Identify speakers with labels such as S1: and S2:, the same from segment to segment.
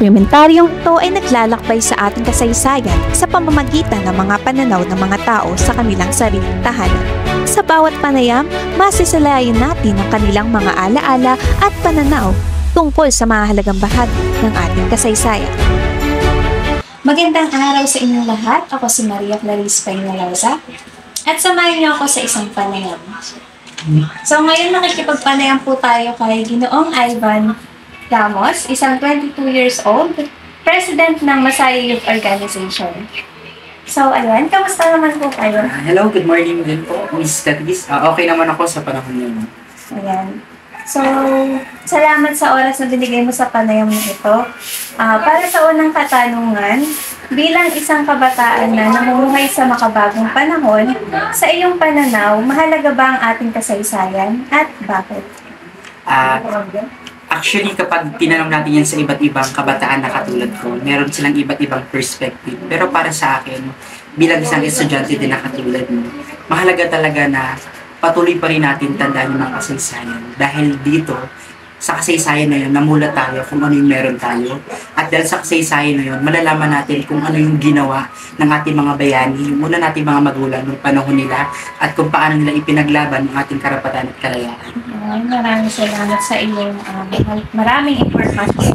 S1: Dokumentaryong ito ay naglalakbay sa ating kasaysayan sa pamamagitan ng mga pananaw ng mga tao sa kanilang sariling tahanan. Sa bawat panayam, masisalayan natin ang kanilang mga alaala at pananaw tungkol sa mahalagang bahagi ng ating kasaysayan. Magandang araw sa inyong lahat. Ako si Maria Clarice Peñalosa at samahan niyo ako sa isang panayam. So ngayon makikipagpanayam po tayo kay Ginoong Ivan Ramos, isang 22 years old, President ng Masaya Youth Organization. So ayan, kamusta naman po kayo?
S2: Hello, good morning din po, Miss Tatis. Okay naman ako sa panahon niyo.
S1: Ayan. So, salamat sa oras na binigay mo sa panayam na ito. Para sa unang katanungan, bilang isang kabataan na namumuhay sa makabagong panahon, sa iyong pananaw, mahalaga ba ang ating kasaysayan at bakit?
S2: Actually, kapag tinanong natin yan sa iba't ibang kabataan na katulad ko, meron silang iba't ibang perspective. Pero para sa akin, bilang isang estudyante din na katulad mo, mahalaga talaga na patuloy pa rin natin tandaan yung mga kasaysayan. Dahil dito, sa kasaysayan na yun, namulat tayo kung ano yung meron tayo. At dahil sa kasaysayan na yun, malalaman natin kung ano yung ginawa ng ating mga bayani, yung una nating mga magulang ng panahon nila, at kung paano nila ipinaglaban ang ating karapatan at kalayaan.
S1: Maraming salamat sa iyong maraming information.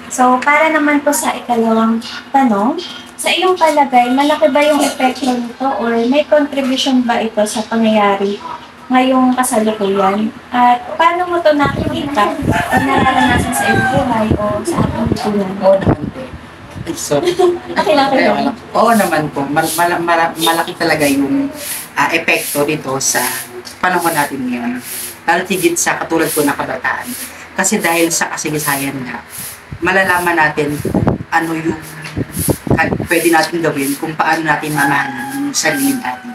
S1: So, para naman po sa ikalawang tanong, sa iyong palagay, malaki ba yung epekto nito or may contribution ba ito sa pangyayari ngayong kasalukuyan? At paano mo ito nakikita o nararanasan sa iyong buhay o sa ating lipunan?
S2: Oo naman po. Sorry. Oo naman po. Malaki talaga yung epekto dito sa panahon natin ngayon. Lalo tigit sa katulad ko na kabataan. Kasi dahil sa kasaysayan nga, malalaman natin kung ano yung pwede natin gawin, kung paano natin mamahalin yung sarili natin.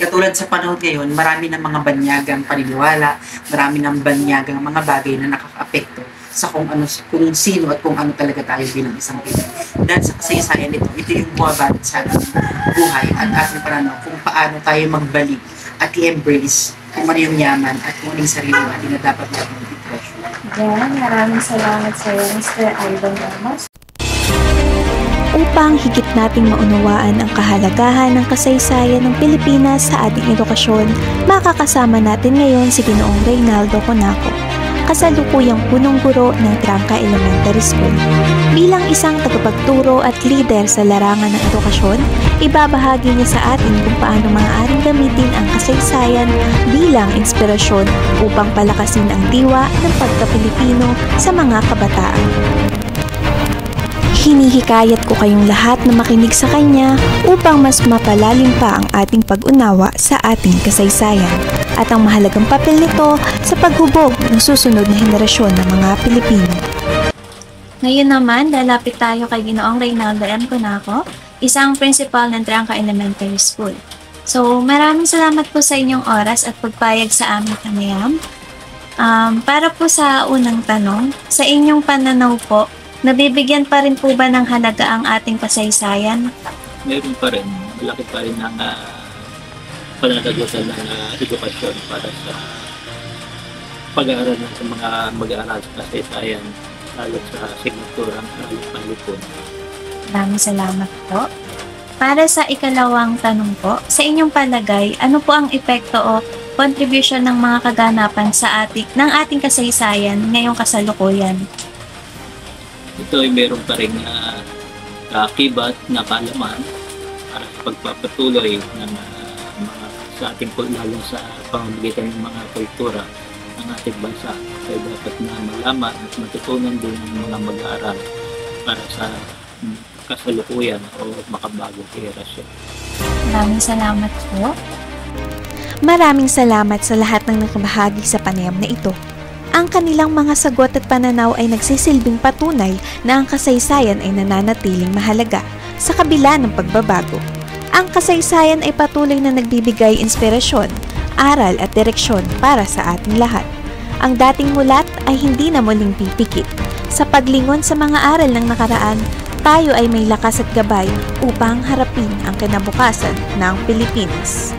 S2: Katulad sa panahon ngayon, marami ng mga banyagang paniniwala, marami ng banyagang mga bagay na nakaka-apekto sa kung sino at kung ano talaga tayo bilang isang Pinoy. Dahil sa kasaysayan nito, ito yung buwabat sa ating buhay at ating pananaw kung paano tayo magbalik at i-embrace kung ano yung yaman at kung ano yung sarili natin na dapat natin i-treasure.
S1: Yan, maraming salamat sa iyo, Mr. Ivan Ramos. Upang higit nating maunawaan ang kahalagahan ng kasaysayan ng Pilipinas sa ating edukasyon, makakasama natin ngayon si Ginoong Reynaldo Conaco, kasalukuyang punong guro ng Trangka Elementary School. Bilang isang tagapagturo at leader sa larangan ng edukasyon, ibabahagi niya sa atin kung paano maaaring gamitin ang kasaysayan bilang inspirasyon upang palakasin ang diwa ng pagka-Pilipino sa mga kabataan. Hinihikayat ko kayong lahat na makinig sa kanya upang mas mapalalim pa ang ating pag-unawa sa ating kasaysayan at ang mahalagang papel nito sa paghubog ng susunod na henerasyon ng mga Pilipino. Ngayon naman, lalapit tayo kay Ginoong Reynaldo M. Conaco, isang principal ng Trangka Elementary School. So, maraming salamat po sa inyong oras at pagpayag sa aming panayam. Para po sa unang tanong, sa inyong pananaw po, nabibigyan pa rin po ba ng halaga ang ating kasaysayan?
S3: Meron pa rin. Malaki pa rin ang pananagutan ng edukasyon para sa pag-aaral ng mga mag-aaral sa kasaysayan, lalo sa signaturang panlipon.
S1: Maraming salamat po. Para sa ikalawang tanong po, sa inyong palagay, ano po ang epekto o contribution ng mga kaganapan ng ating kasaysayan ngayong kasalukuyan?
S3: Ito ay meron pa rin kibat na kaalaman para sa pagpapatuloy ng sa ating lalo sa pamamagitan ng mga kultura ng ating bansa. Kaya dapat na malaman at matutunan din ng mga mag-aaral para sa kasalukuyan o makabagong henerasyon.
S1: Maraming salamat po. Maraming salamat sa lahat ng nakabahagi sa panayam na ito. Ang kanilang mga sagot at pananaw ay nagsisilbing patunay na ang kasaysayan ay nananatiling mahalaga sa kabila ng pagbabago. Ang kasaysayan ay patuloy na nagbibigay inspirasyon, aral at direksyon para sa ating lahat. Ang dating mulat ay hindi na muling pipikit. Sa paglingon sa mga aral ng nakaraan, tayo ay may lakas at gabay upang harapin ang kinabukasan ng Pilipinas.